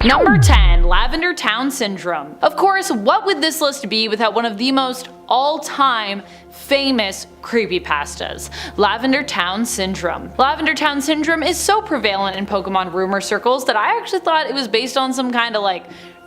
Number 10. Lavender Town Syndrome. Of course, what would this list be without one of the most all-time famous creepypastas, Lavender Town Syndrome. Lavender Town Syndrome is so prevalent in Pokemon rumor circles that I actually thought it was based on some kind of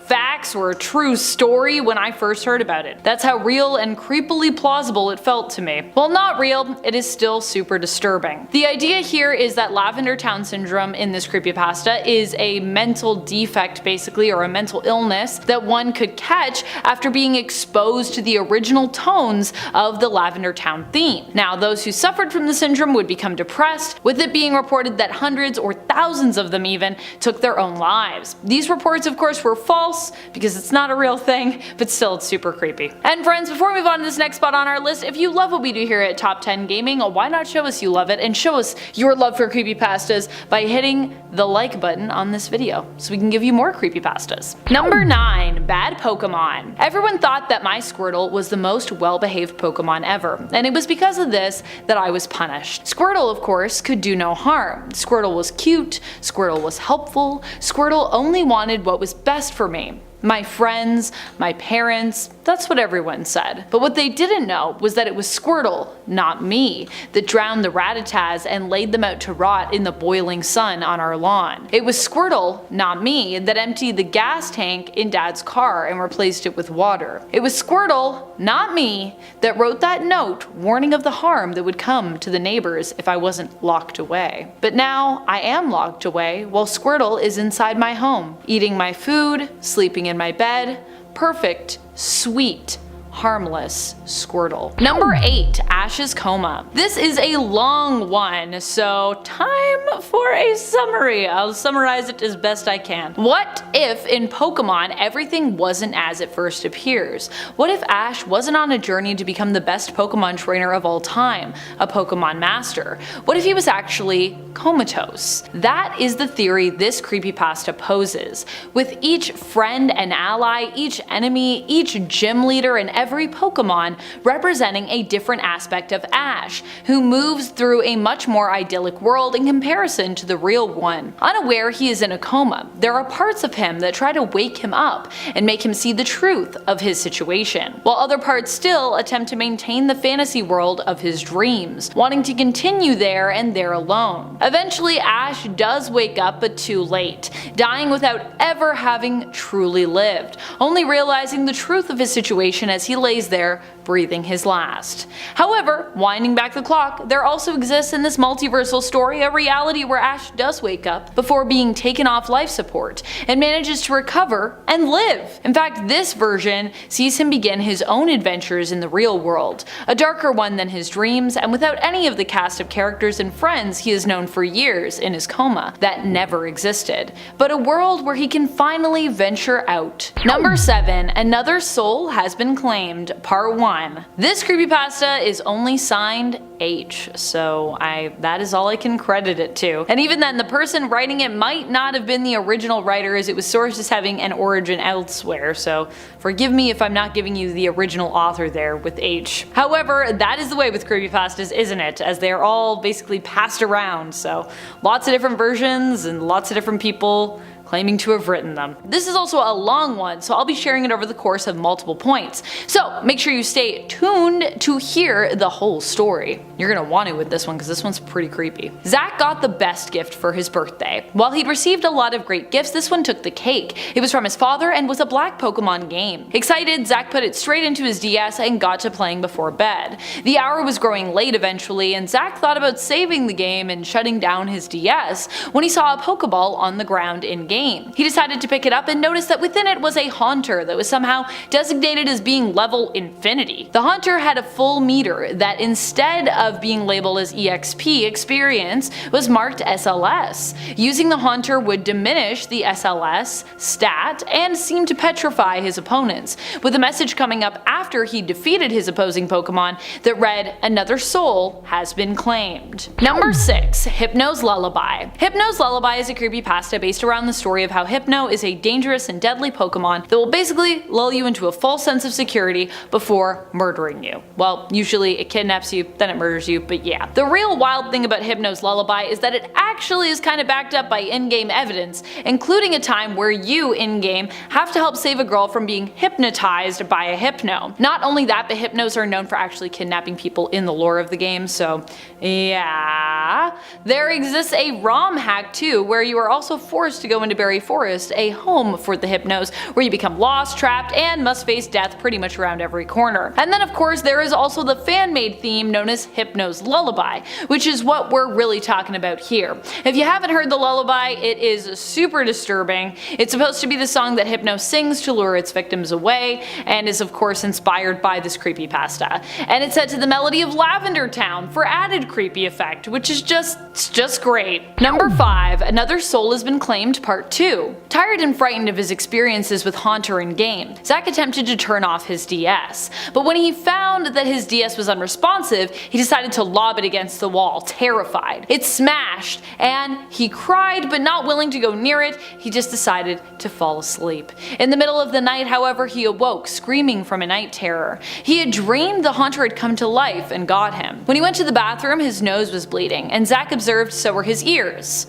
facts or a true story when I first heard about it. That's how real and creepily plausible it felt to me. While not real, it is still super disturbing. The idea here is that Lavender Town Syndrome in this creepypasta is a mental defect basically, or a mental illness that one could catch after being exposed to the original tones of the Lavender Town theme. Now, those who suffered from the syndrome would become depressed, with it being reported that hundreds or thousands of them even took their own lives. These reports of course were false, because it's not a real thing, but still it's super creepy. And friends, before we move on to this next spot on our list, if you love what we do here at Top 10 Gaming, why not show us you love it and show us your love for creepypastas by hitting the like button on this video so we can give you more creepypastas. Number 9. Bad Pokemon. Everyone thought that my Squirtle was the most well-behaved Pokemon ever, and it was because of this that I was punished. Squirtle, of course, could do no harm. Squirtle was cute, Squirtle was helpful, Squirtle only wanted what was best for me. My friends, my parents, that's what everyone said. But what they didn't know was that it was Squirtle, not me, that drowned the Rattatas and laid them out to rot in the boiling sun on our lawn. It was Squirtle, not me, that emptied the gas tank in Dad's car and replaced it with water. It was Squirtle, not me, that wrote that note warning of the harm that would come to the neighbors if I wasn't locked away. But now I am locked away while Squirtle is inside my home, eating my food, sleeping in my bed, perfect, sweet, harmless Squirtle. Number 8. Ash's Coma. This is a long one, so time for a summary. I'll summarize it as best I can. What if in Pokemon everything wasn't as it first appears? What if Ash wasn't on a journey to become the best Pokemon trainer of all time, a Pokemon master? What if he was actually comatose? That is the theory this creepypasta poses, with each friend and ally, each enemy, each gym leader, and every Pokemon representing a different aspect of Ash, who moves through a much more idyllic world in comparison to the real one. Unaware he is in a coma, there are parts of him that try to wake him up and make him see the truth of his situation, while other parts still attempt to maintain the fantasy world of his dreams, wanting to continue there and there alone. Eventually Ash does wake up, but too late, dying without ever having truly lived, only realizing the truth of his situation as he lays there breathing his last. However, winding back the clock, there also exists in this multiversal story a reality where Ash does wake up before being taken off life support and manages to recover and live. In fact, this version sees him begin his own adventures in the real world, a darker one than his dreams, and without any of the cast of characters and friends he has known for years in his coma that never existed, but a world where he can finally venture out. Number 7. Another Soul Has Been Claimed, Part 1. This creepypasta is only signed H, so that is all I can credit it to. And even then, the person writing it might not have been the original writer, as it was sourced as having an origin elsewhere, so forgive me if I'm not giving you the original author there with H. However, that is the way with creepypastas, isn't it? As they're all basically passed around, so lots of different versions and lots of different people claiming to have written them. This is also a long one, so I'll be sharing it over the course of multiple points. So make sure you stay tuned to hear the whole story. You're gonna want to with this one because this one's pretty creepy. Zach got the best gift for his birthday. While he'd received a lot of great gifts, this one took the cake. It was from his father and was a black Pokemon game. Excited, Zach put it straight into his DS and got to playing before bed. The hour was growing late eventually, and Zach thought about saving the game and shutting down his DS when he saw a Pokeball on the ground in-game. He decided to pick it up and noticed that within it was a Haunter that was somehow designated as being level infinity. The Haunter had a full meter that, instead of being labeled as EXP experience, was marked SLS. Using the Haunter would diminish the SLS stat and seem to petrify his opponents, with a message coming up after he defeated his opposing Pokemon that read, "Another soul has been claimed." Number 6. Hypno's Lullaby. Hypno's Lullaby is a creepypasta based around the story story of how Hypno is a dangerous and deadly Pokemon that will basically lull you into a false sense of security before murdering you. Well, usually it kidnaps you, then it murders you, but yeah. The real wild thing about Hypno's lullaby is that it actually is kind of backed up by in-game evidence, including a time where you, in-game, have to help save a girl from being hypnotized by a Hypno. Not only that, but Hypnos are known for actually kidnapping people in the lore of the game, so yeah. There exists a ROM hack too, where you are also forced to go into Berry Forest, a home for the Hypnos, where you become lost, trapped, and must face death pretty much around every corner. And then of course there is also the fan-made theme known as Hypno's Lullaby, which is what we're really talking about here. If you haven't heard the lullaby, it is super disturbing. It's supposed to be the song that Hypno sings to lure its victims away, and is of course inspired by this creepypasta. And it's set to the melody of Lavender Town for added creepy effect, which is just great. Number 5. Another Soul Has Been Claimed Part 2. Tired and frightened of his experiences with Haunter in game, Zack attempted to turn off his DS, but when he found that his DS was unresponsive, he decided to lob it against the wall, terrified. It smashed, and he cried, but not willing to go near it, he just decided to fall asleep. In the middle of the night, however, he awoke, screaming from a night terror. He had dreamed the Haunter had come to life and got him. When he went to the bathroom, his nose was bleeding, and Zack observed so were his ears.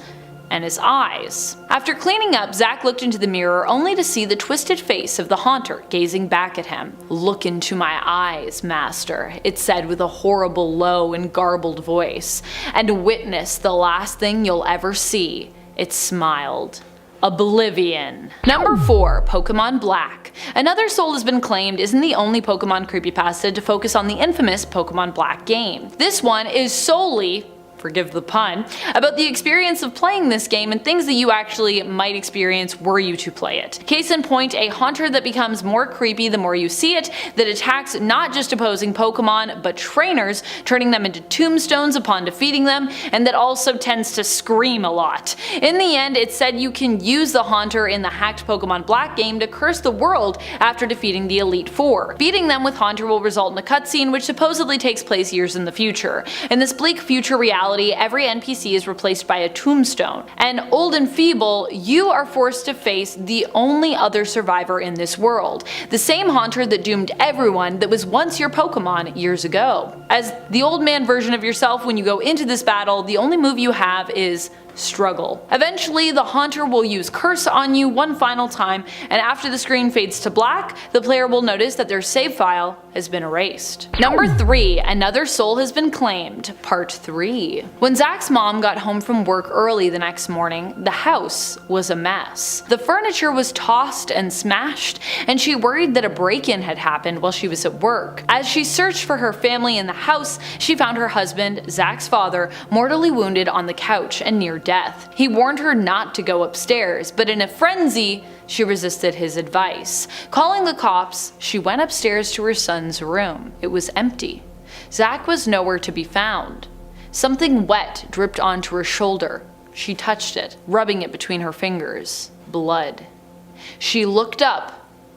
And his eyes. After cleaning up, Zack looked into the mirror only to see the twisted face of the Haunter gazing back at him. "Look into my eyes, master," it said with a horrible low and garbled voice, "and witness the last thing you'll ever see." It smiled. Oblivion. Number 4. Pokemon Black. Another Soul Has Been Claimed isn't the only Pokemon creepypasta to focus on the infamous Pokemon Black game. This one is solely, forgive the pun, about the experience of playing this game and things that you actually might experience were you to play it. Case in point, a Haunter that becomes more creepy the more you see it, that attacks not just opposing Pokemon but trainers, turning them into tombstones upon defeating them, and that also tends to scream a lot. In the end, it said you can use the Haunter in the hacked Pokemon Black game to curse the world after defeating the Elite Four. Beating them with Haunter will result in a cutscene which supposedly takes place years in the future. In this bleak future reality, every NPC is replaced by a tombstone, and old and feeble, you are forced to face the only other survivor in this world, the same Haunter that doomed everyone that was once your Pokemon years ago. As the old man version of yourself, when you go into this battle, the only move you have is struggle. Eventually, the Haunter will use Curse on you one final time, and after the screen fades to black, the player will notice that their save file has been erased. Number 3. Another Soul Has Been Claimed, Part 3. When Zack's mom got home from work early the next morning, the house was a mess. The furniture was tossed and smashed, and she worried that a break-in had happened while she was at work. As she searched for her family in the house, she found her husband, Zack's father, mortally wounded on the couch and near death. He warned her not to go upstairs, but in a frenzy, she resisted his advice. Calling the cops, she went upstairs to her son's room. It was empty. Zack was nowhere to be found. Something wet dripped onto her shoulder. She touched it, rubbing it between her fingers. Blood. She looked up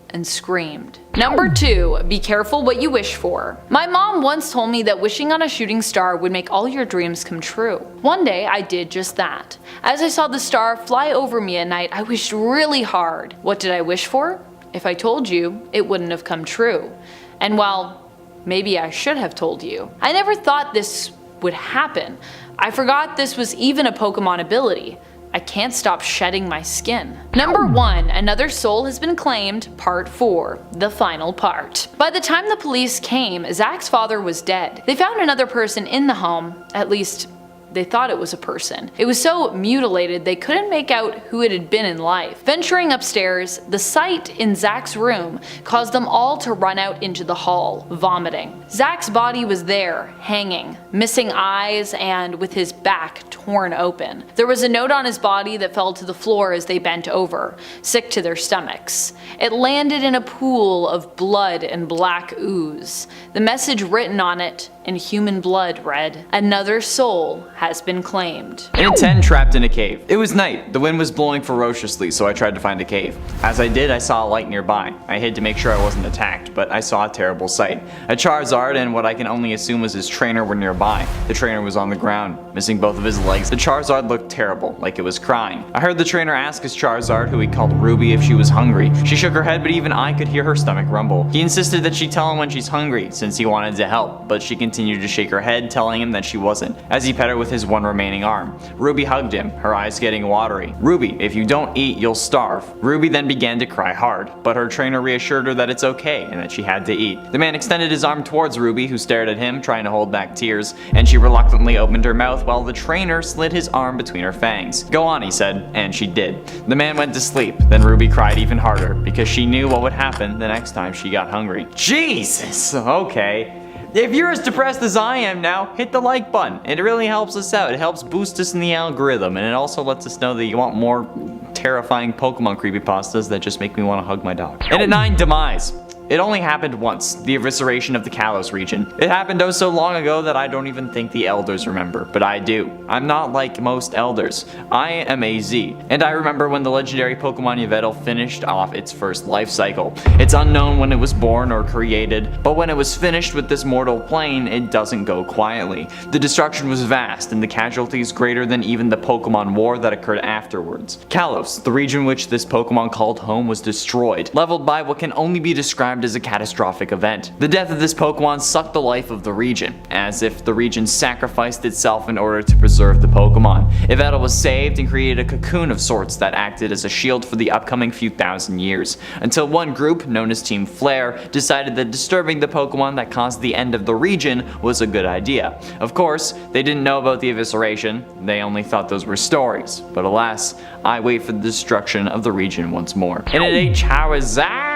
and screamed. Number 2. Be careful what you wish for. My mom once told me that wishing on a shooting star would make all your dreams come true. One day I did just that. As I saw the star fly over me at night, I wished really hard. What did I wish for? If I told you, it wouldn't have come true. And well, maybe I should have told you. I never thought this would happen. I forgot this was even a Pokemon ability. I can't stop shedding my skin. Number 1. Another Soul Has Been Claimed, Part 4. The final part. By the time the police came, Zack's father was dead. They found another person in the home, at least they thought it was a person. It was so mutilated they couldn't make out who it had been in life. Venturing upstairs, the sight in Zack's room caused them all to run out into the hall, vomiting. Zack's body was there, hanging, missing eyes and with his back torn open. There was a note on his body that fell to the floor as they bent over, sick to their stomachs. It landed in a pool of blood and black ooze. The message written on it, and human blood read, "Another soul has been claimed." And a 10 trapped in a cave. It was night. The wind was blowing ferociously, so I tried to find a cave. As I did, I saw a light nearby. I hid to make sure I wasn't attacked, but I saw a terrible sight. A Charizard and what I can only assume was his trainer were nearby. The trainer was on the ground, missing both of his legs. The Charizard looked terrible, like it was crying. I heard the trainer ask his Charizard, who he called Ruby, if she was hungry. She shook her head, but even I could hear her stomach rumble. He insisted that she tell him when she's hungry, since he wanted to help, but she continued to shake her head, telling him that she wasn't, as he pet her with his one remaining arm. Ruby hugged him, her eyes getting watery. "Ruby, if you don't eat, you'll starve." Ruby then began to cry hard, but her trainer reassured her that it's okay and that she had to eat. The man extended his arm towards Ruby, who stared at him, trying to hold back tears, and she reluctantly opened her mouth while the trainer slid his arm between her fangs. "Go on," he said, and she did. The man went to sleep, then Ruby cried even harder, because she knew what would happen the next time she got hungry. Jesus! Okay. If you're as depressed as I am now, hit the like button. It really helps us out. It helps boost us in the algorithm, and it also lets us know that you want more terrifying Pokemon creepypastas that just make me want to hug my dog. And at 9, Demise. It only happened once, the evisceration of the Kalos region. It happened oh so long ago that I don't even think the elders remember, but I do. I'm not like most elders. I am AZ, and I remember when the legendary Pokemon Yveltal finished off its first life cycle. It's unknown when it was born or created, but when it was finished with this mortal plane, it doesn't go quietly. The destruction was vast, and the casualties greater than even the Pokemon War that occurred afterwards. Kalos, the region which this Pokemon called home, was destroyed, leveled by what can only be described as a catastrophic event. The death of this Pokemon sucked the life of the region, as if the region sacrificed itself in order to preserve the Pokemon. Yveltal was saved and created a cocoon of sorts that acted as a shield for the upcoming few thousand years, until one group, known as Team Flare, decided that disturbing the Pokemon that caused the end of the region was a good idea. Of course, they didn't know about the evisceration, they only thought those were stories, but alas, I wait for the destruction of the region once more. And at 8, Charizard!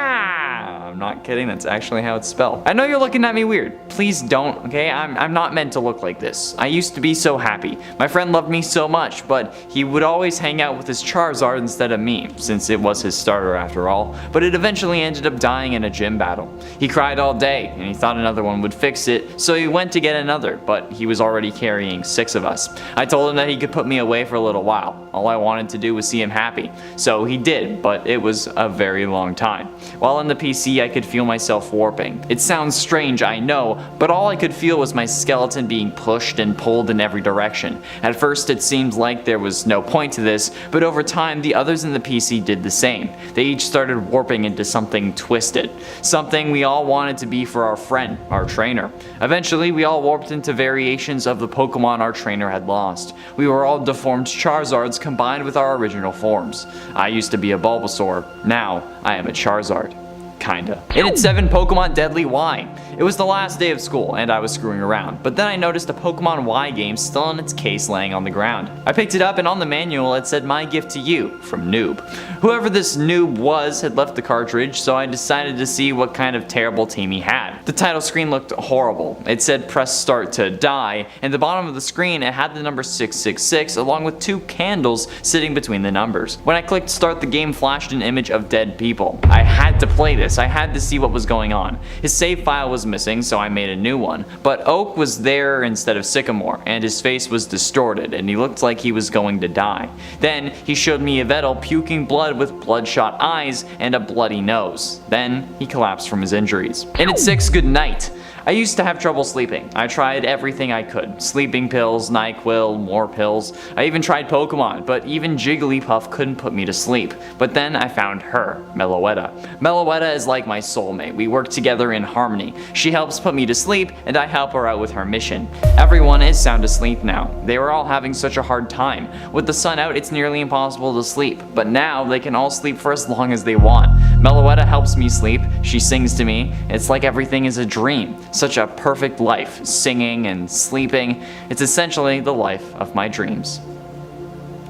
I'm not kidding, that's actually how it's spelled. I know you're looking at me weird. Please don't, okay? I'm not meant to look like this. I used to be so happy. My friend loved me so much, but he would always hang out with his Charizard instead of me, since it was his starter after all. But it eventually ended up dying in a gym battle. He cried all day, and he thought another one would fix it, so he went to get another, but he was already carrying 6 of us. I told him that he could put me away for a little while. All I wanted to do was see him happy. So he did, but it was a very long time. While in the PC, I could feel myself warping. It sounds strange, I know, but all I could feel was my skeleton being pushed and pulled in every direction. At first it seemed like there was no point to this, but over time the others in the PC did the same. They each started warping into something twisted. Something we all wanted to be for our friend, our trainer. Eventually we all warped into variations of the Pokemon our trainer had lost. We were all deformed Charizards combined with our original forms. I used to be a Bulbasaur, now I am a Charizard. Kinda. And at 7, Pokemon Deadly Y. It was the last day of school, and I was screwing around, but then I noticed a Pokemon Y game still in its case laying on the ground. I picked it up, and on the manual it said, "My gift to you," from Noob. Whoever this Noob was had left the cartridge, so I decided to see what kind of terrible team he had. The title screen looked horrible. It said press start to die, and at the bottom of the screen it had the number 666 along with 2 candles sitting between the numbers. When I clicked start, the game flashed an image of dead people. I had to play this. I had to see what was going on. His save file was missing, so I made a new one. But Oak was there instead of Sycamore, and his face was distorted, and he looked like he was going to die. Then he showed me Yveltal puking blood with bloodshot eyes and a bloody nose. Then he collapsed from his injuries. And at 6, good night. I used to have trouble sleeping. I tried everything I could. Sleeping pills, NyQuil, more pills. I even tried Pokemon, but even Jigglypuff couldn't put me to sleep. But then I found her, Meloetta. Meloetta is like my soulmate. We work together in harmony. She helps put me to sleep, and I help her out with her mission. Everyone is sound asleep now. They were all having such a hard time. With the sun out, it's nearly impossible to sleep, but now they can all sleep for as long as they want. Meloetta helps me sleep. She sings to me. It's like everything is a dream. Such a perfect life, singing and sleeping. It's essentially the life of my dreams.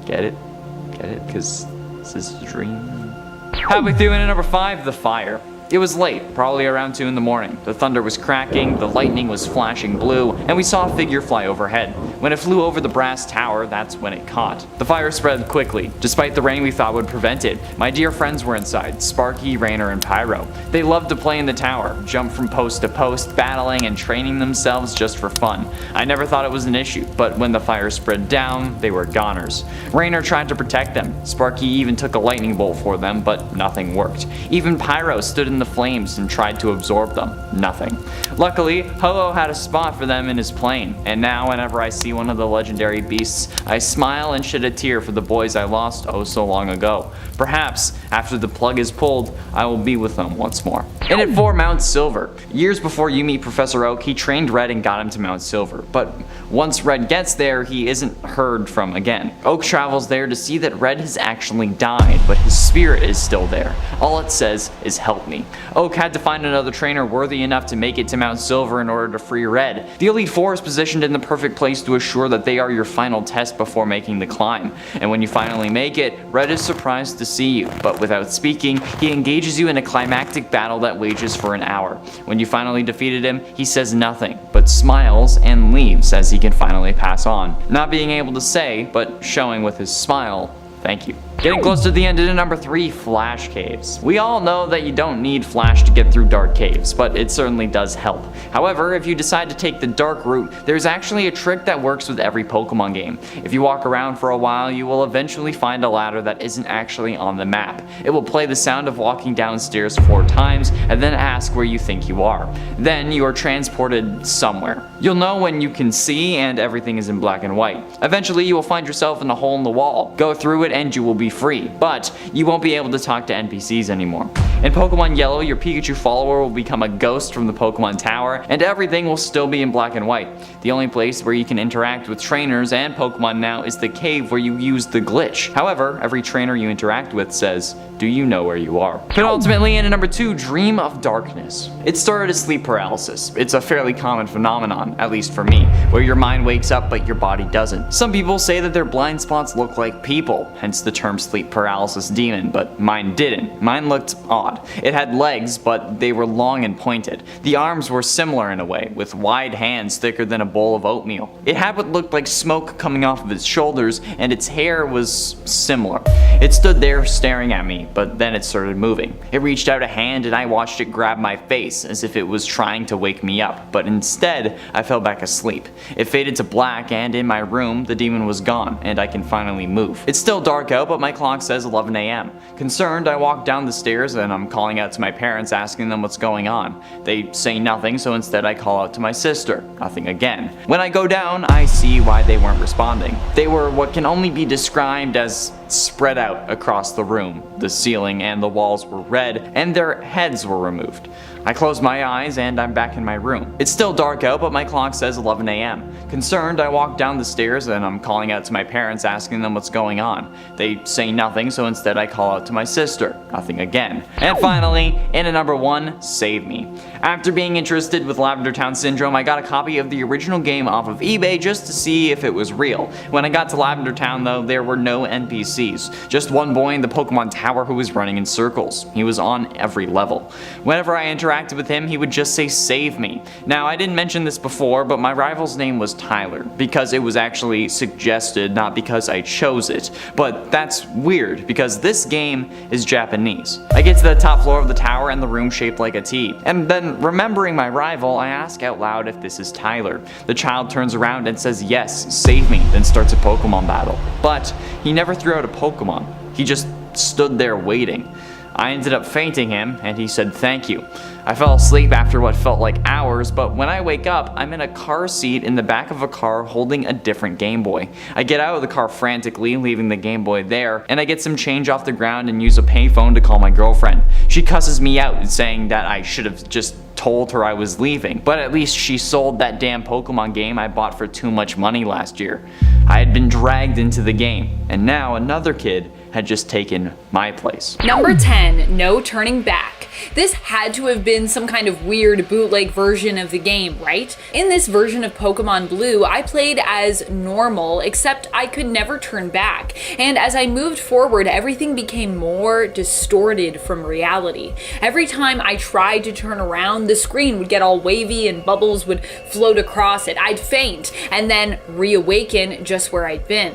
Get it? Get it? Because this is a dream. Halfway through into number 5, the fire. It was late, probably around 2 in the morning. The thunder was cracking, the lightning was flashing blue, and we saw a figure fly overhead. When it flew over the brass tower, that's when it caught. The fire spread quickly. Despite the rain we thought would prevent it, my dear friends were inside, Sparky, Rainer, and Pyro. They loved to play in the tower, jump from post to post, battling and training themselves just for fun. I never thought it was an issue, but when the fire spread down, they were goners. Rainer tried to protect them. Sparky even took a lightning bolt for them, but nothing worked. Even Pyro stood in the flames and tried to absorb them. Nothing. Luckily, Ho-Oh had a spot for them in his plane, and now whenever I see one of the legendary beasts, I smile and shed a tear for the boys I lost oh so long ago. Perhaps, after the plug is pulled, I will be with them once more. And at 4 Mount Silver. Years before you meet Professor Oak, he trained Red and got him to Mount Silver, but once Red gets there, he isn't heard from again. Oak travels there to see that Red has actually died, but his spirit is still there. All it says is help me. Oak had to find another trainer worthy enough to make it to Mount Silver in order to free Red. The Elite Four is positioned in the perfect place to assure that they are your final test before making the climb. And when you finally make it, Red is surprised to see you, but without speaking, he engages you in a climactic battle that wages for an hour. When you finally defeated him, he says nothing, but smiles and leaves as he can finally pass on. Not being able to say, but showing with his smile, thank you. Getting close to the end into number 3, Flash Caves. We all know that you don't need Flash to get through dark caves, but it certainly does help. However, if you decide to take the dark route, there's actually a trick that works with every Pokemon game. If you walk around for a while, you will eventually find a ladder that isn't actually on the map. It will play the sound of walking downstairs 4 times, and then ask where you think you are. Then you are transported somewhere. You'll know when you can see, and everything is in black and white. Eventually, you will find yourself in a hole in the wall. Go through it and you will be free, but you won't be able to talk to NPCs anymore. In Pokemon Yellow, your Pikachu follower will become a ghost from the Pokemon Tower, and everything will still be in black and white. The only place where you can interact with trainers and Pokemon now is the cave where you use the glitch. However, every trainer you interact with says, do you know where you are? But ultimately, in number 2, Dream of Darkness. It started as sleep paralysis. It's a fairly common phenomenon, at least for me, where your mind wakes up but your body doesn't. Some people say that their blind spots look like people, hence the term sleep paralysis demon, but mine didn't. Mine looked odd. It had legs, but they were long and pointed. The arms were similar in a way, with wide hands thicker than a bowl of oatmeal. It had what looked like smoke coming off of its shoulders, and its hair was similar. It stood there staring at me, but then it started moving. It reached out a hand and I watched it grab my face as if it was trying to wake me up, but instead I fell back asleep. It faded to black, and in my room the demon was gone and I can finally move. It's still dark out, but my clock says 11 a.m. Concerned, I walk down the stairs and I'm calling out to my parents asking them what's going on. They say nothing, so instead I call out to my sister. Nothing again. When I go down, I see why they weren't responding. They were what can only be described as spread out across the room. The ceiling and the walls were red, and their heads were removed. I close my eyes and I'm back in my room. It's still dark out, but my clock says 11 a.m. Concerned, I walk down the stairs and I'm calling out to my parents asking them what's going on. They say nothing, so instead I call out to my sister. Nothing again. And finally, in at number 1, Save Me. After being interested with Lavender Town Syndrome, I got a copy of the original game off of eBay just to see if it was real. When I got to Lavender Town though, there were no NPCs. Just one boy in the Pokemon Tower who was running in circles. He was on every level. Whenever I interacted with him, he would just say save me. Now, I didn't mention this before, but my rival's name was Tyler, because it was actually suggested, not because I chose it. But that's weird, because this game is Japanese. I get to the top floor of the tower and the room shaped like a T. And then, remembering my rival, I ask out loud if this is Tyler. The child turns around and says yes, save me, then starts a Pokemon battle. But he never threw out a Pokemon. He just stood there waiting. I ended up fainting him, and he said thank you. I fell asleep after what felt like hours, but when I wake up, I'm in a car seat in the back of a car holding a different Game Boy. I get out of the car frantically, leaving the Game Boy there, and I get some change off the ground and use a payphone to call my girlfriend. She cusses me out, saying that I should have just told her I was leaving, but at least she sold that damn Pokemon game I bought for too much money last year. I had been dragged into the game, and now another kid had just taken my place. Number 10, No Turning Back. This had to have been some kind of weird bootleg version of the game, right? In this version of Pokemon Blue, I played as normal, except I could never turn back. And as I moved forward, everything became more distorted from reality. Every time I tried to turn around, the screen would get all wavy and bubbles would float across it. I'd faint and then reawaken just where I'd been.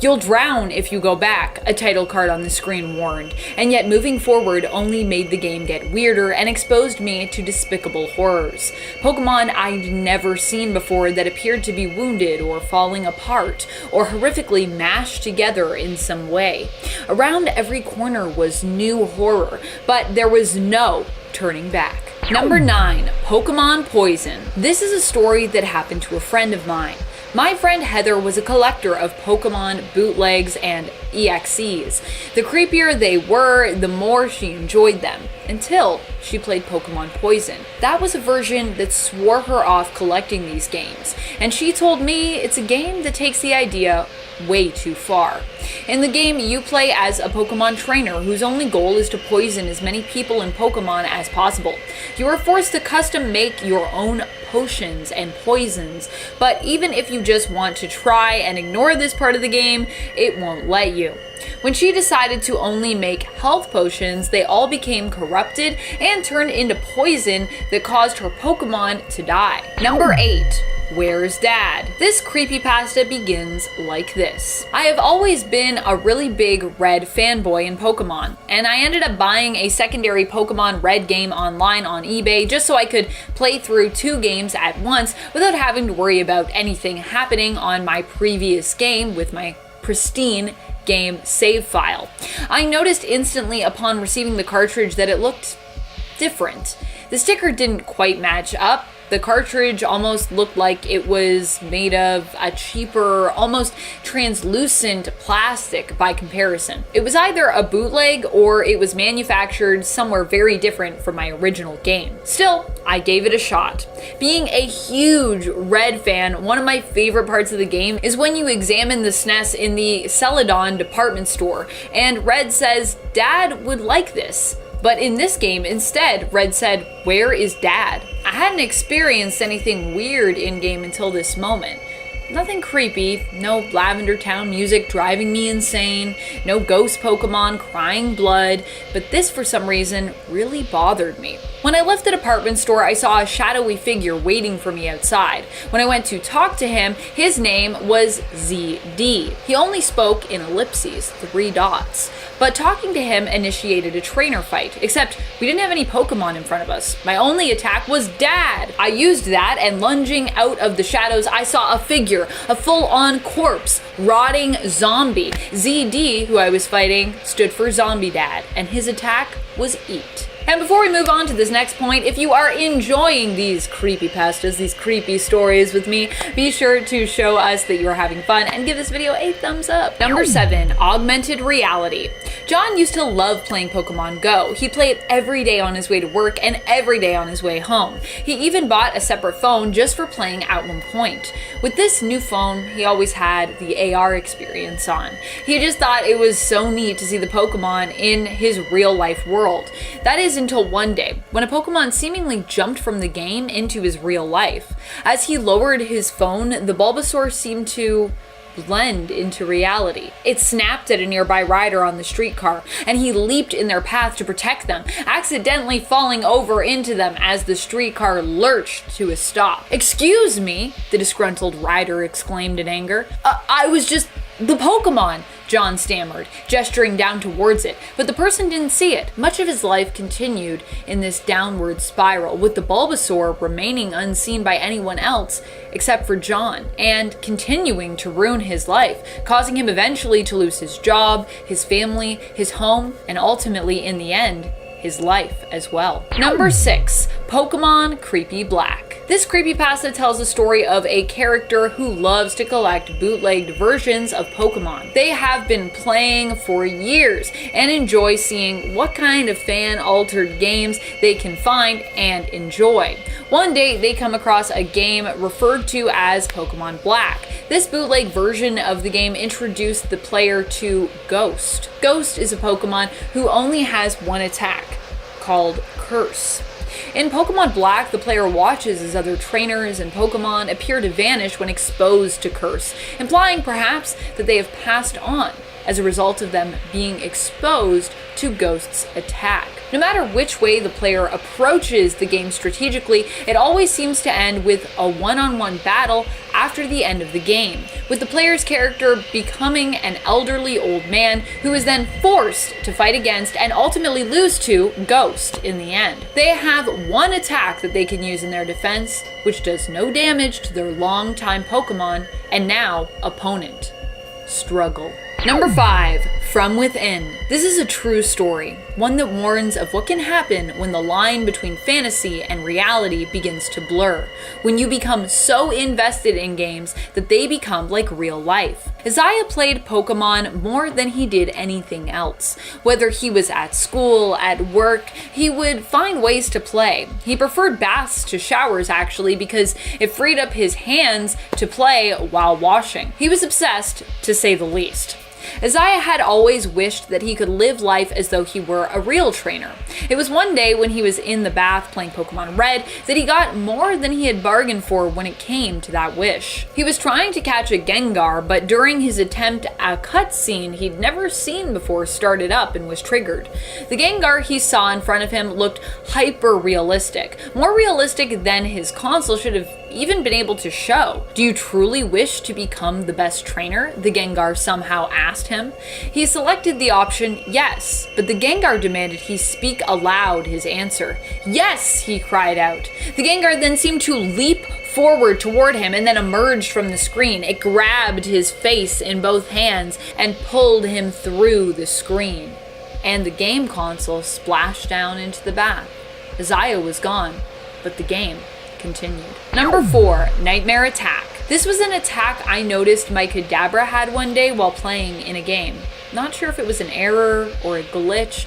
"You'll drown if you go back," a title card on the screen warned, and yet moving forward only made the game get weirder and exposed me to despicable horrors. Pokemon I'd never seen before that appeared to be wounded or falling apart or horrifically mashed together in some way. Around every corner was new horror, but there was no turning back. Number 9, Pokemon Poison. This is a story that happened to a friend of mine. My friend Heather was a collector of Pokemon bootlegs and EXEs. The creepier they were, the more she enjoyed them, until she played Pokemon Poison. That was a version that swore her off collecting these games, and she told me it's a game that takes the idea way too far. In the game, you play as a Pokemon trainer whose only goal is to poison as many people in Pokemon as possible. You are forced to custom make your own potions and poisons, but even if you just want to try and ignore this part of the game, it won't let you. When she decided to only make health potions, they all became corrupted and turned into poison that caused her Pokemon to die. Number 8. Where's Dad? This creepypasta begins like this. I have always been a really big Red fanboy in Pokemon, and I ended up buying a secondary Pokemon Red game online on eBay just so I could play through 2 games at once without having to worry about anything happening on my previous game with my pristine game save file. I noticed instantly upon receiving the cartridge that it looked different. The sticker didn't quite match up. The cartridge almost looked like it was made of a cheaper, almost translucent plastic by comparison. It was either a bootleg or it was manufactured somewhere very different from my original game. Still, I gave it a shot. Being a huge Red fan, one of my favorite parts of the game is when you examine the SNES in the Celadon department store, and Red says, "Dad would like this." But in this game, instead, Red said, "Where is Dad?" I hadn't experienced anything weird in-game until this moment. Nothing creepy, no Lavender Town music driving me insane, no ghost Pokemon crying blood, but this for some reason really bothered me. When I left the department store, I saw a shadowy figure waiting for me outside. When I went to talk to him, his name was ZD. He only spoke in ellipses, 3 dots. But talking to him initiated a trainer fight, except we didn't have any Pokemon in front of us. My only attack was Dad! I used that, and lunging out of the shadows, I saw a figure, a full-on corpse, rotting zombie. ZD, who I was fighting, stood for Zombie Dad, and his attack was Eat. And before we move on to this next point, if you are enjoying these creepypastas, these creepy stories with me, be sure to show us that you are having fun and give this video a thumbs up. Number 7, Augmented Reality. John used to love playing Pokemon Go. He played every day on his way to work and every day on his way home. He even bought a separate phone just for playing at one point. With this new phone, he always had the AR experience on. He just thought it was so neat to see the Pokemon in his real life world. That is until one day, when a Pokemon seemingly jumped from the game into his real life. As he lowered his phone, the Bulbasaur seemed to blend into reality. It snapped at a nearby rider on the streetcar, and he leaped in their path to protect them, accidentally falling over into them as the streetcar lurched to a stop. "Excuse me," the disgruntled rider exclaimed in anger. I was just the Pokemon," John stammered, gesturing down towards it, but the person didn't see it. Much of his life continued in this downward spiral, with the Bulbasaur remaining unseen by anyone else except for John, and continuing to ruin his life, causing him eventually to lose his job, his family, his home, and ultimately, in the end, his life as well. Number 6, Pokemon Creepy Black. This creepypasta tells the story of a character who loves to collect bootlegged versions of Pokemon. They have been playing for years and enjoy seeing what kind of fan-altered games they can find and enjoy. One day, they come across a game referred to as Pokemon Black. This bootleg version of the game introduced the player to Ghost. Ghost is a Pokemon who only has one attack, called Curse. In Pokemon Black, the player watches as other trainers and Pokemon appear to vanish when exposed to Curse, implying perhaps that they have passed on as a result of them being exposed to Ghost's attack. No matter which way the player approaches the game strategically, it always seems to end with a one-on-one battle after the end of the game, with the player's character becoming an elderly old man who is then forced to fight against and ultimately lose to Ghost in the end. They have one attack that they can use in their defense, which does no damage to their longtime Pokemon and now opponent. Struggle. Number 5, From Within. This is a true story, one that warns of what can happen when the line between fantasy and reality begins to blur, when you become so invested in games that they become like real life. Isaiah played Pokemon more than he did anything else. Whether he was at school, at work, he would find ways to play. He preferred baths to showers actually because it freed up his hands to play while washing. He was obsessed, to say the least. Isaiah had always wished that he could live life as though he were a real trainer. It was one day when he was in the bath playing Pokemon Red that he got more than he had bargained for when it came to that wish. He was trying to catch a Gengar, but during his attempt, a cutscene he'd never seen before started up and was triggered. The Gengar he saw in front of him looked hyper-realistic, more realistic than his console should have even been able to show. "Do you truly wish to become the best trainer?" the Gengar somehow asked him. He selected the option yes, but the Gengar demanded he speak aloud his answer. "Yes!" he cried out. The Gengar then seemed to leap forward toward him and then emerged from the screen. It grabbed his face in both hands and pulled him through the screen. And the game console splashed down into the bath. Isaiah was gone, but the game continued. Number 4, Nightmare Attack. This was an attack I noticed my Kadabra had one day while playing in a game. Not sure if it was an error or a glitch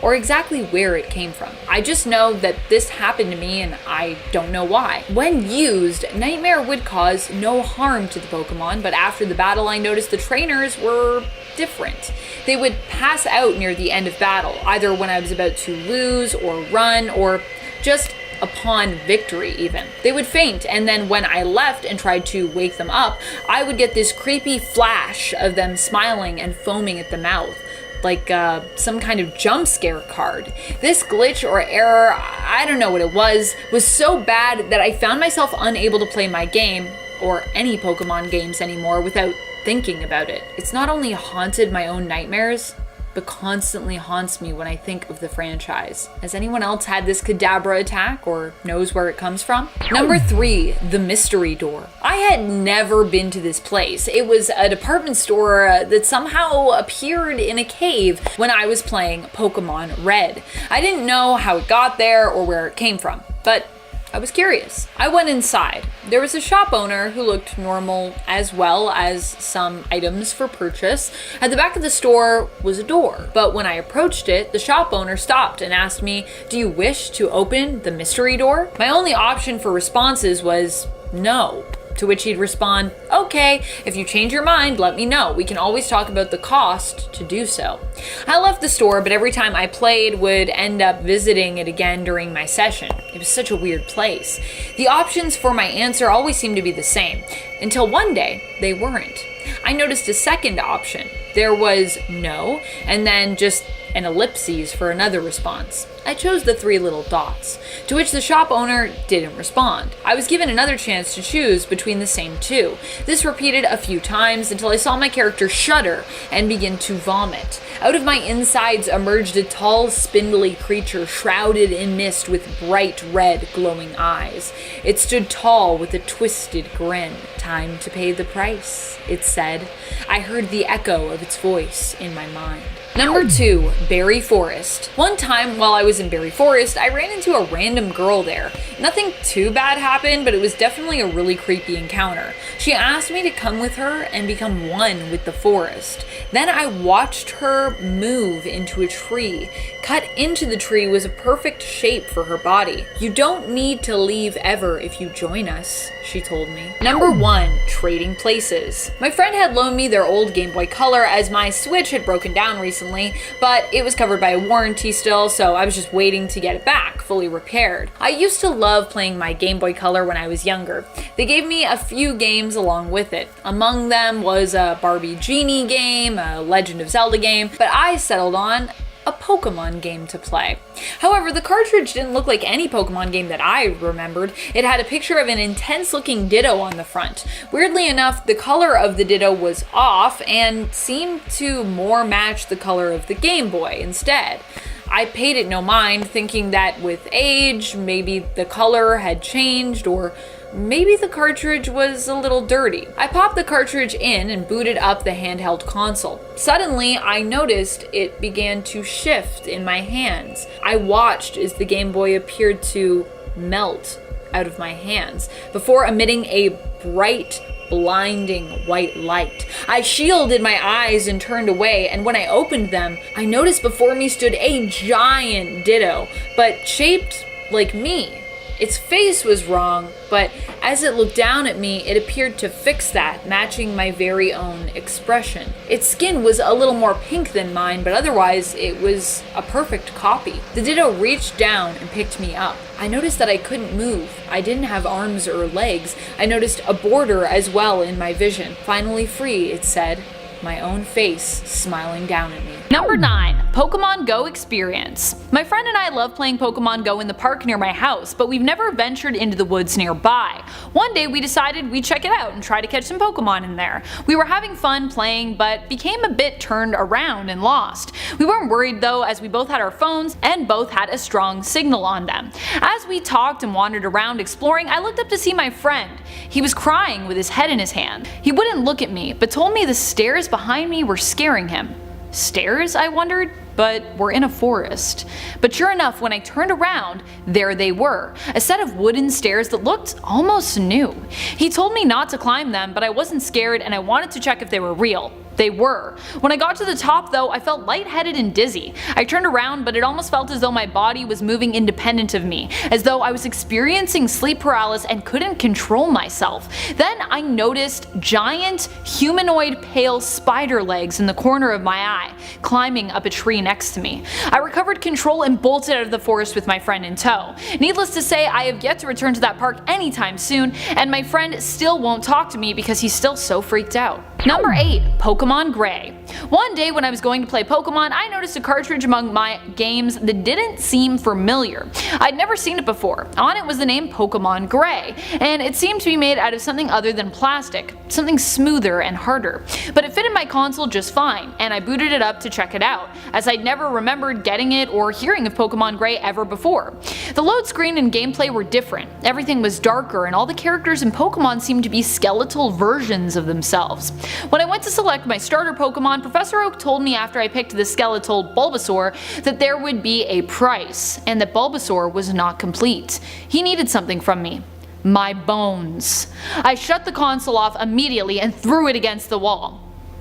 or exactly where it came from. I just know that this happened to me and I don't know why. When used, Nightmare would cause no harm to the Pokemon, but after the battle I noticed the trainers were different. They would pass out near the end of battle, either when I was about to lose or run or just upon victory even. They would faint, and then when I left and tried to wake them up, I would get this creepy flash of them smiling and foaming at the mouth, like some kind of jump scare card. This glitch or error, I don't know what it was so bad that I found myself unable to play my game, or any Pokemon games anymore, without thinking about it. It's not only haunted my own nightmares, but constantly haunts me when I think of the franchise. Has anyone else had this Kadabra attack or knows where it comes from? Number 3, the Mystery Door. I had never been to this place. It was a department store that somehow appeared in a cave when I was playing Pokemon Red. I didn't know how it got there or where it came from, but I was curious. I went inside. There was a shop owner who looked normal, as well as some items for purchase. At the back of the store was a door, but when I approached it, the shop owner stopped and asked me, "Do you wish to open the mystery door?" My only option for responses was no. To which he'd respond, "Okay, if you change your mind, let me know. We can always talk about the cost to do so." I left the store, but every time I played would end up visiting it again during my session. It was such a weird place. The options for my answer always seemed to be the same, until one day they weren't. I noticed a second option. There was no, and then just an ellipses for another response. I chose the 3 little dots, to which the shop owner didn't respond. I was given another chance to choose between the same 2. This repeated a few times until I saw my character shudder and begin to vomit. Out of my insides emerged a tall, spindly creature shrouded in mist with bright red glowing eyes. It stood tall with a twisted grin. "Time to pay the price," it said. I heard the echo of its voice in my mind. Number 2, Berry Forest. One time while I was in Berry Forest, I ran into a random girl there. Nothing too bad happened, but it was definitely a really creepy encounter. She asked me to come with her and become one with the forest. Then I watched her move into a tree. Cut into the tree was a perfect shape for her body. "You don't need to leave ever if you join us," she told me. Number 1, Trading Places. My friend had loaned me their old Game Boy Color as my Switch had broken down recently recently, but it was covered by a warranty still, so I was just waiting to get it back, fully repaired. I used to love playing my Game Boy Color when I was younger. They gave me a few games along with it. Among them was a Barbie Genie game, a Legend of Zelda game, but I settled on a Pokemon game to play. However, the cartridge didn't look like any Pokemon game that I remembered. It had a picture of an intense looking Ditto on the front. Weirdly enough, the color of the Ditto was off and seemed to more match the color of the Game Boy instead. I paid it no mind, thinking that with age, maybe the color had changed, or maybe the cartridge was a little dirty. I popped the cartridge in and booted up the handheld console. Suddenly, I noticed it began to shift in my hands. I watched as the Game Boy appeared to melt out of my hands before emitting a bright, blinding white light. I shielded my eyes and turned away, and when I opened them, I noticed before me stood a giant Ditto, but shaped like me. Its face was wrong, but as it looked down at me, it appeared to fix that, matching my very own expression. Its skin was a little more pink than mine, but otherwise it was a perfect copy. The Ditto reached down and picked me up. I noticed that I couldn't move. I didn't have arms or legs. I noticed a border as well in my vision. Finally free, it said, my own face smiling down at me. Number 9. Pokemon Go Experience. My friend and I love playing Pokemon Go in the park near my house, but we've never ventured into the woods nearby. One day we decided we'd check it out and try to catch some Pokemon in there. We were having fun playing, but became a bit turned around and lost. We weren't worried though, as we both had our phones and both had a strong signal on them. As we talked and wandered around exploring, I looked up to see my friend. He was crying with his head in his hand. He wouldn't look at me, but told me the stairs behind me were scaring him. Stairs, I wondered, but we're in a forest. But sure enough, when I turned around, there they were, a set of wooden stairs that looked almost new. He told me not to climb them, but I wasn't scared and I wanted to check if they were real. They were. When I got to the top though, I felt lightheaded and dizzy. I turned around, but it almost felt as though my body was moving independent of me, as though I was experiencing sleep paralysis and couldn't control myself. Then I noticed giant, humanoid pale spider legs in the corner of my eye, climbing up a tree next to me. I recovered control and bolted out of the forest with my friend in tow. Needless to say, I have yet to return to that park anytime soon, and my friend still won't talk to me because he's still so freaked out. Number 8. Pokemon Gray. One day when I was going to play Pokemon, I noticed a cartridge among my games that didn't seem familiar. I'd never seen it before. On it was the name Pokemon Gray, and it seemed to be made out of something other than plastic, something smoother and harder. But it fit in my console just fine, and I booted it up to check it out, as I'd never remembered getting it or hearing of Pokemon Gray ever before. The load screen and gameplay were different. Everything was darker, and all the characters in Pokemon seemed to be skeletal versions of themselves. When I went to select my starter Pokemon, Professor Oak told me after I picked the skeletal Bulbasaur that there would be a price, and that Bulbasaur was not complete. He needed something from me. My bones. I shut the console off immediately and threw it against the wall.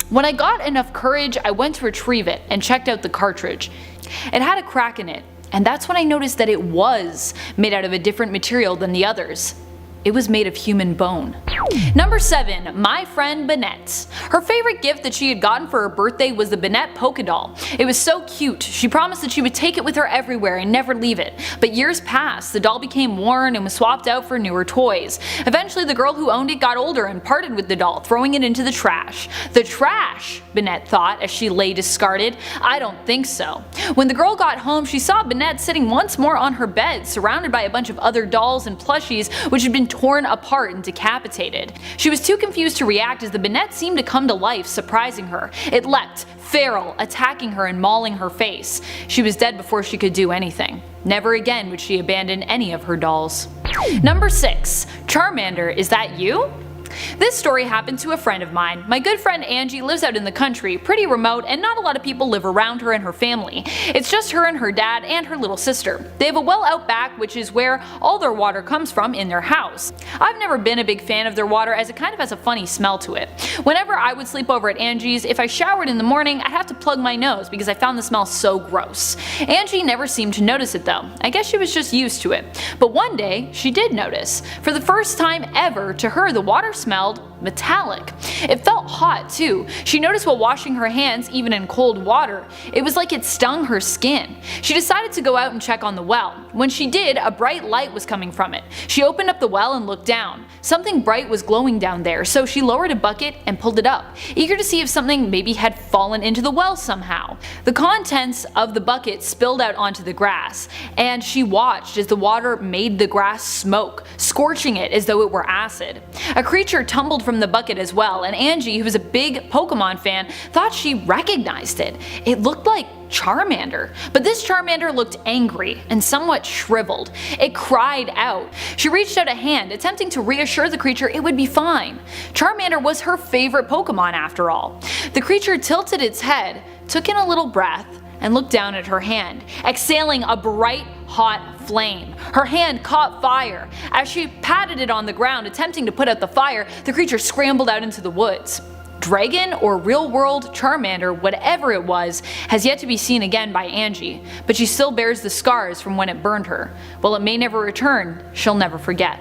When I got enough courage, I went to retrieve it and checked out the cartridge. It had a crack in it, and that's when I noticed that it was made out of a different material than the others. It was made of human bone. Number 7. My Friend Banette. Her favorite gift that she had gotten for her birthday was the Banette Poké Doll. It was so cute. She promised that she would take it with her everywhere and never leave it. But years passed, the doll became worn and was swapped out for newer toys. Eventually the girl who owned it got older and parted with the doll, throwing it into the trash. The trash, Banette thought as she lay discarded. I don't think so. When the girl got home, she saw Banette sitting once more on her bed, surrounded by a bunch of other dolls and plushies which had been torn apart and decapitated. She was too confused to react as the Banette seemed to come to life, surprising her. It leapt, feral, attacking her and mauling her face. She was dead before she could do anything. Never again would she abandon any of her dolls. Number 6. Charmander, is that you? This story happened to a friend of mine. My good friend Angie lives out in the country, pretty remote, and not a lot of people live around her and her family. It's just her and her dad and her little sister. They have a well out back, which is where all their water comes from in their house. I've never been a big fan of their water as it kind of has a funny smell to it. Whenever I would sleep over at Angie's, if I showered in the morning, I'd have to plug my nose because I found the smell so gross. Angie never seemed to notice it though. I guess she was just used to it. But one day, she did notice. For the first time ever, to her the water smelled metallic. It felt hot too. She noticed while washing her hands, even in cold water, it was like it stung her skin. She decided to go out and check on the well. When she did, a bright light was coming from it. She opened up the well and looked down. Something bright was glowing down there, so she lowered a bucket and pulled it up, eager to see if something maybe had fallen into the well somehow. The contents of the bucket spilled out onto the grass, and she watched as the water made the grass smoke, scorching it as though it were acid. A creature tumbled from the bucket as well, and Angie, who was a big Pokemon fan, thought she recognized it. It looked like Charmander, but this Charmander looked angry and somewhat shriveled. It cried out. She reached out a hand, attempting to reassure the creature it would be fine. Charmander was her favorite Pokemon after all. The creature tilted its head, took in a little breath, and looked down at her hand, exhaling a bright, hot flame. Her hand caught fire. As she patted it on the ground, attempting to put out the fire, the creature scrambled out into the woods. Dragon or real-world Charmander, whatever it was, has yet to be seen again by Angie, but she still bears the scars from when it burned her. While it may never return, she'll never forget.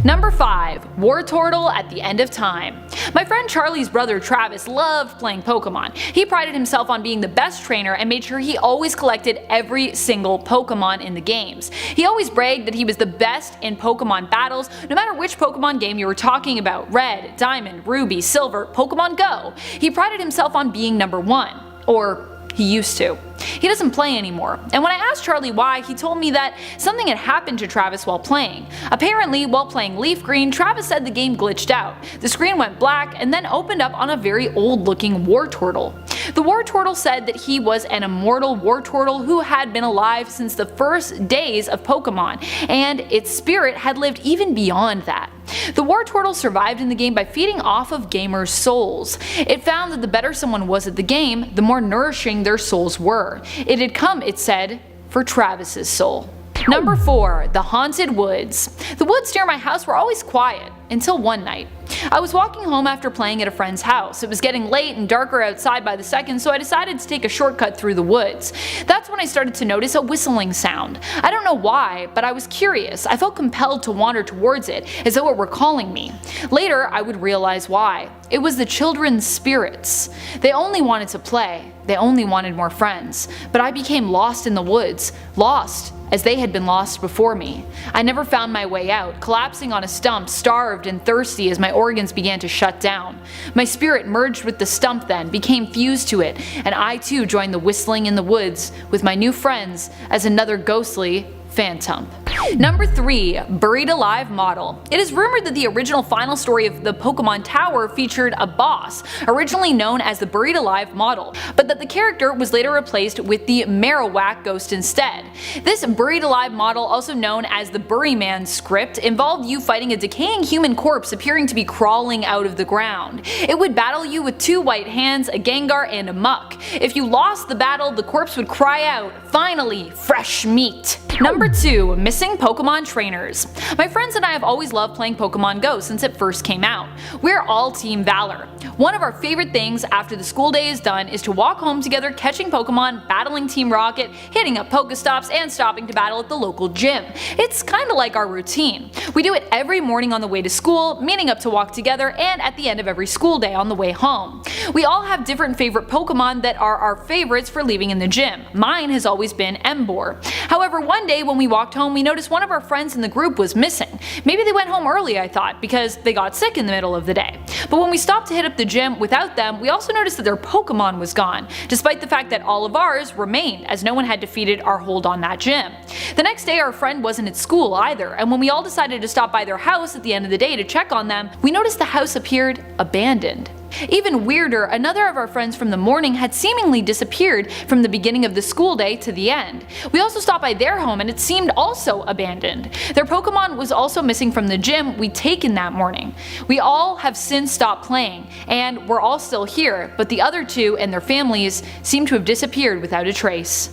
Number 5. Wartortle at the End of Time. My friend Charlie's brother Travis loved playing Pokemon. He prided himself on being the best trainer and made sure he always collected every single Pokemon in the games. He always bragged that he was the best in Pokemon battles, no matter which Pokemon game you were talking about: Red, Diamond, Ruby, Silver, Pokemon Go. He prided himself on being number 1. Or he used to. He doesn't play anymore, and when I asked Charlie why, he told me that something had happened to Travis while playing. Apparently, while playing Leaf Green, Travis said the game glitched out. The screen went black and then opened up on a very old-looking Wartortle. The Wartortle said that he was an immortal Wartortle who had been alive since the first days of Pokemon, and its spirit had lived even beyond that. The Wartortle survived in the game by feeding off of gamers' souls. It found that the better someone was at the game, the more nourishing their souls were. It had come, it said, for Travis's soul. Number 4. The Haunted Woods. The woods near my house were always quiet, until one night. I was walking home after playing at a friend's house. It was getting late and darker outside by the second, so I decided to take a shortcut through the woods. That's when I started to notice a whistling sound. I don't know why, but I was curious. I felt compelled to wander towards it, as though it were calling me. Later, I would realize why. It was the children's spirits. They only wanted to play. They only wanted more friends. But I became lost in the woods. Lost as they had been lost before me. I never found my way out, collapsing on a stump, starved and thirsty as my organs began to shut down. My spirit merged with the stump then, became fused to it, and I too joined the whistling in the woods with my new friends as another ghostly phantom. Number 3. Buried Alive Model. It is rumored that the original final story of the Pokemon Tower featured a boss, originally known as the Buried Alive Model, but that the character was later replaced with the Marowak ghost instead. This Buried Alive Model, also known as the Buryman script, involved you fighting a decaying human corpse appearing to be crawling out of the ground. It would battle you with 2 white hands, a Gengar, and a Muck. If you lost the battle, the corpse would cry out, "Finally, fresh meat!" Number 2. Missing Pokemon Trainers. My friends and I have always loved playing Pokemon Go since it first came out. We're all Team Valor. One of our favorite things after the school day is done is to walk home together catching Pokemon, battling Team Rocket, hitting up Pokestops, and stopping to battle at the local gym. It's kinda like our routine. We do it every morning on the way to school, meeting up to walk together, and at the end of every school day on the way home. We all have different favorite Pokemon that are our favorites for leaving in the gym. Mine has always been Emboar. However, one day when we walked home, we noticed one of our friends in the group was missing. Maybe they went home early, I thought, because they got sick in the middle of the day. But when we stopped to hit up the gym without them, we also noticed that their Pokemon was gone, despite the fact that all of ours remained, as no one had defeated our hold on that gym. The next day our friend wasn't at school either, and when we all decided to stop by their house at the end of the day to check on them, we noticed the house appeared abandoned. Even weirder, another of our friends from the morning had seemingly disappeared from the beginning of the school day to the end. We also stopped by their home and it seemed also abandoned. Their Pokemon was also missing from the gym we'd taken that morning. We all have since stopped playing, and we're all still here, but the other 2 and their families seem to have disappeared without a trace.